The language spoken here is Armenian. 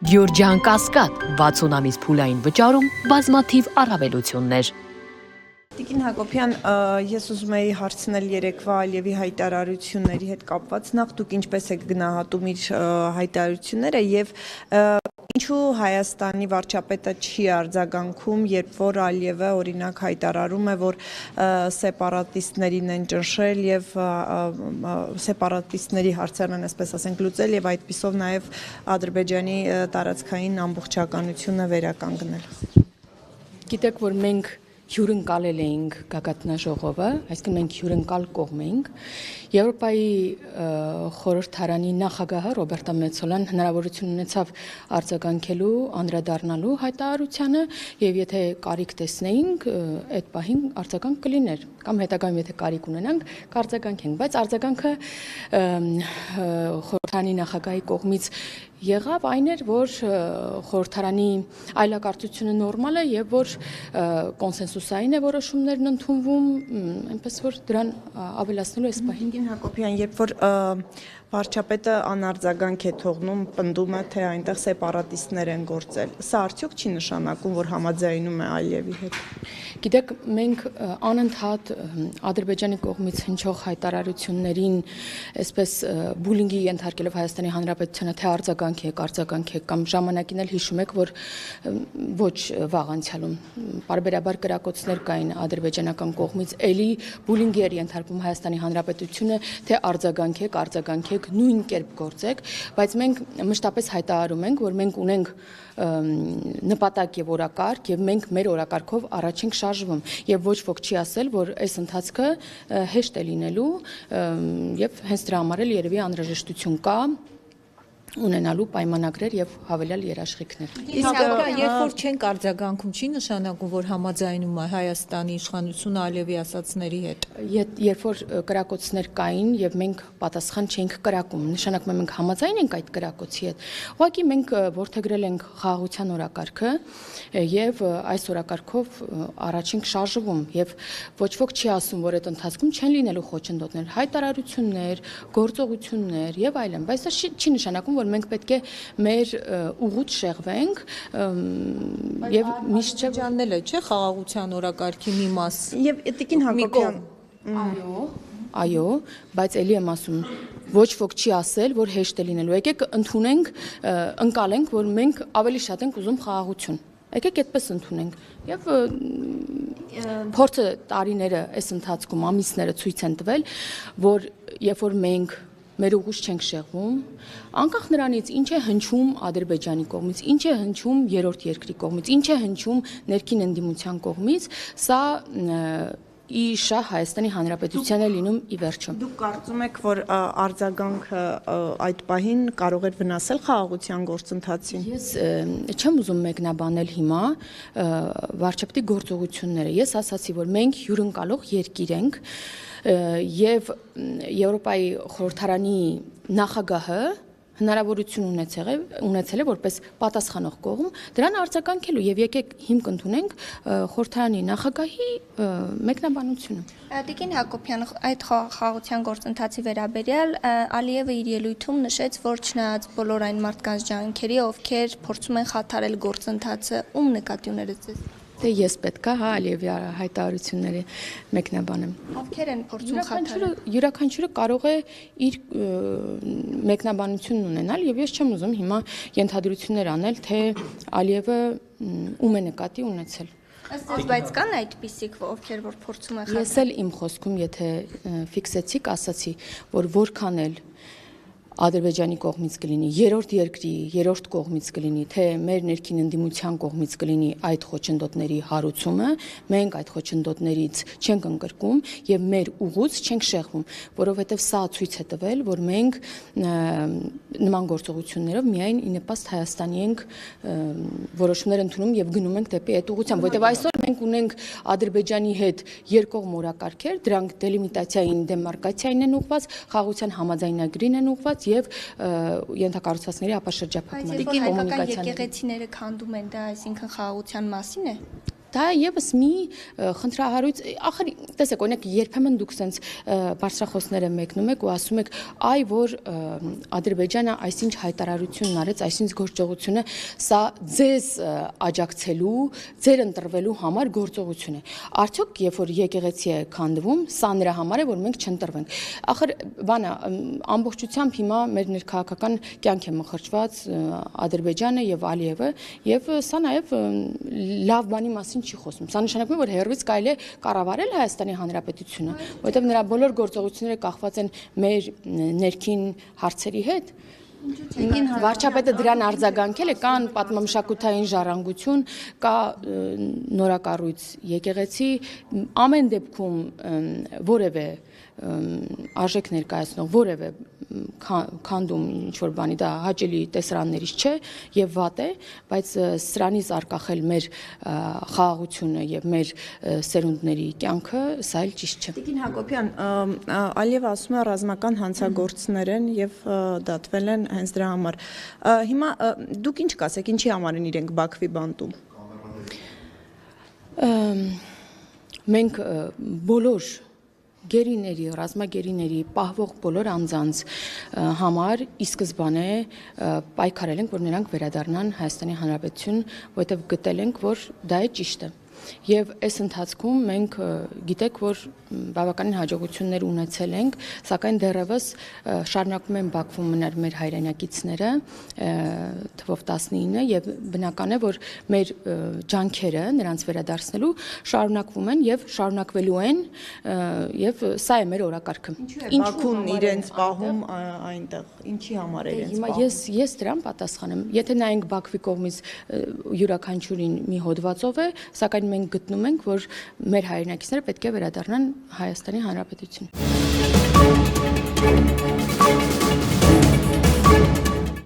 Գյորջյան Կասկադ 60 ամիս փուլային վճարում բազմաթիվ առավելություններ։ Տիկին Հակոբյան, ես ուզում եի հարցնել երեկվա Ալիևի հայտարարությունների հետ կապված, նախ դուք ինչպես եք գնահատում իր հայտարարությունները եւ ինչու Հայաստանի վարչապետը չի արձագանքում, երբ որ Ալիևը օրինակ հայտարարում է, որ սեպարատիստներին են ճնշել եւ սեպարատիստների հարցերն են, այսպես ասենք, լուծել եւ այդպիսով նաեւ Ադրբեջանի տարածքային ամբողջականությունը վերականգնել։ Գիտեք, որ մենք հյուրընկալել էինք գագաթնաժողովը, այսինքն մենք հյուրընկալ կողմ էինք։ Եվրոպայի խորհրդարանի նախագահը Ռոբերտա Մեցոլան հնարավորություն ունեցավ արձագանքելու, անդրադառնալու հայտարարությանը եւ եթե կարիք տեսնեինք, այդ պահին արձագանք կլիներ կամ հետագայում եթե կարիք ունենանք, կարձագանքենք, բայց արձագանքը խորհրդարանի նախագահի կողմից եղավ այն էր, որ խորհրդարանի այլակարգությունը նորմալ է եւ որ կոնսենսուսային է որոշումներն ընդունվում, այնպես որ դրան ավելացնելու այս պահին Հակոբյան, երբ որ վարչապետը անարձագանք է թողնում, պնդում է, թե այնտեղ սեպարատիստներ են գործել։ Սա արդյոք չի նշանակում, որ համաձայնում է Ալիևի հետ։ Գիտեք, մենք անընդհատ Ադրբեջանի կողմից հնչող հայտարարություններին, այսպես բուլինգի ենթարկելով Հայաստանի Հանրապետությանը, թե արձագանք եք կամ ժամանակին էլ հիշում եք, որ ոչ վաղ անցյալում պարբերաբար կրակոցներ կային ադրբեջանական կողմից, էլի բուլինգի էր ենթարկվում Հայաստանի Հանրապետությունը, թե արձագանք եք, նույն կերպ գործեք, բայց մենք մշտապես հայտարարում ենք, որ մենք ունենք նպատակ եւ օրակարգ եւ մենք մեր օրակարգով առաջ ենք շարժվում եւ ոչ ոք չի ասել, որ այս ընթացքը հեշտ է լինելու եւ հենց դրա համար էլ երևի անհրաժեշտություն կա ունենալու պայմանագրեր եւ հավելյալ երաշխիքներ։ Իսկ երբ որ չենք արձագանքում, չի նշանակում, որ համաձայնում է Հայաստանի իշխանությունը Ալիևի ասածների հետ։ Երբ որ կրակոցներ կային եւ մենք պատասխան չէինք կրակում, նշանակում է մենք համաձայն ենք այդ կրակոցի հետ։ Ուղղակի մենք ворթեգրել ենք խաղաղության օրակարգը եւ այս օրակարգով առաջ ենք շարժվում եւ ոչ ոք չի ասում, որ այդ ընթացքում չեն լինելու խոչընդոտներ, հայտարարություններ, գործողություններ եւ այլն, բայց դա չի նշանակում, որ մենք պետք է մեր ուղուց շեղվենք եւ միշտ ջաննել է, չէ՞, խաղաղության օրակարգի մի մաս։ Եվ Տիկին Հակոբյան, այո, բայց ելի եմ ասում, ոչ ոք չի ասել, որ հեշտ է լինելու։ Եկեք ընդունենք, ընկալենք, որ մենք ավելի շատ ենք ուզում խաղաղություն։ Եկեք այդպես ընդունենք եւ փորձը տարիները այս ընթացքում ամիսները ցույց են տվել, որ երբ որ մենք մեր ուղուց չենք շեղվում, անկախ նրանից ինչ է հնչում Ադրբեջանի կողմից, ինչ է հնչում երրորդ երկրի կողմից, ինչ է հնչում ներքին ընդդիմության կողմից, սա իշա Հայաստանի Հանրապետության է լինում ի վերջո։ Դուք կարծում եք, որ արձագանքը այդ պահին կարող էր վնասել խաղաղության գործընթացին։ Ես չեմ ուզում մեկնաբանել հիմա վարչապետի գործողությունները։ Ես ասացի, որ մենք հյուրընկալող երկիր ենք եւ Եվրոպայի խորհրդարանի նախագահը հնարավորություն ունեցել է որպես պատասխանող կողմ դրան արձագանքելու եւ եկեք հիմք ընդունենք խորհրդարանի նախագահի մեկնաբանությունը։ Տիկին Հակոբյան, այդ խաղաղության գործընթացի վերաբերյալ Ալիևը իր ելույթում նշեց, որ չնայած բոլոր այն մարդկանց ջանքերի, ովքեր փորձում են խաթարել գործընթացը, ում նկատի ունեցել ձեզ։ Թե ես պետք է Ալիևի հայտարարությունների մեկնաբանեմ։ Ովքեր են փորձում խաթարել։ Յուրաքանչյուրը կարող է իր մեկնաբանությունն ունենալ եւ ես չեմ ուզում հիմա ենթադրություններ անել, թե Ալիևը ում է նկատի ունեցել։ Բայց կան այդպիսիք, ովքեր որ փորձում են խաթարել։ Ես էլ իմ խոսքում, եթե ֆիքսեցիք, ասացի, որ որքան էլ Ադրբեջանի կողմից կլինի, երրորդ երկրի, երրորդ կողմից կլինի, թե մեր ներքին ընդդիմության կողմից կլինի այդ խոչընդոտների հարուցումը, մենք այդ խոչընդոտներից չենք ընկրկում եւ մեր ուղուց չենք շեղվում, որովհետեւ սա ցույց է տվել, որ մենք նման գործողություններով միայն ի նպաստ Հայաստանի ենք որոշումներ ընդունում եւ գնում ենք դեպի այդ ուղղությամբ, որովհետեւ այսօր մենք ունենք Ադրբեջանի հետ երկկողմ օրակարգեր, դրանք դելիմիտացիային դեմարկացիային են ուղղված, խաղաղության համաձայնագրին են ուղղված եւ ենթակառուցվածքների ապաշրջափակման կոմունիկացիան եկեղեցիները քանդում են դա, այսինքն խաղաղության մասին է։ Դա եւս մի խնդրահարույց, ախր տեսեք, օրինակ երբեմն դուք sense բարձրախոսները մեկնում եք ու ասում եք, այ որ Ադրբեջանը այսինչ հայտարարությունն արեց, այսինչ գործողությունը, սա ձեզ աջակցելու, ձեր ընտրվելու համար գործողություն է։ Արդյոք երբ որ եկեղեցի է քանդվում, սա նրա համար է, որ մենք չընտրվենք։ Ախր բանը ամբողջությամբ հիմա մեր ներքաղաքական կյանք է մխրճված Ադրբեջանը եւ Ալիևը եւ սա նաեւ լավ բանի մասին չի խոսում։ Սա նշանակում է, որ հերվից կարելի է կառավարել Հայաստանի Հանրապետությունը, որովհետև նրա բոլոր գործողությունները կախված են մեր ներքին հարցերի հետ։ Վարչապետը դրան արձագանքել է, կան պատմամշակութային ժառանգություն, կա նորակառույց եկեղեցի, ամեն դեպքում որևէ արժեք ներկայացնող որևէ քանդում ինչ-որ բանի դա հաճելի տեսարաններից չէ եւ վատ է, բայց սրանից արկախել մեր խաղաղությունը եւ մեր սերունդների կյանքը սա էլ ճիշտ չէ։ Տիկին Հակոբյան, Ալիևը ասում է ռազմական հանցագործներ են եւ դատվել են հենց դրա համար։ Հիմա դուք ինչ կասեք, ինչի համար են իրենք Բաքվի բանտում։ Մենք բոլոր գերիների, ռազմագերիների պահվող բոլոր անձանց համար ի սկզբանե պայքարել ենք, որ նրանք վերադառնան Հայաստանի Հանրապետություն, որովհետև գտել ենք, որ դա է ճիշտը։ Եվ այս ընթացքում մենք գիտեք, որ բավականին հաջողություններ ունեցել ենք, սակայն դեռևս շարունակում են Բաքվում մնալ մեր հայրենակիցները թվով 19 եւ բնական է, որ մեր ջանքերը նրանց վերադարձնելու շարունակվում են եւ շարունակվելու են եւ սա է մեր օրակարգը։ Բաքուն իրենց պահում այնտեղ, ինչի համար է իրենց Հիմա պահում։ ես դրան պատասխանեմ։ Եթե նայենք Բաքվի կողմից յուրաքանչյուրին մի հոդվածով է, սակայն մենք գտնում ենք, որ մեր հայրենակիցները պետք է վերադառնան Հայաստանի Հանրապետություն։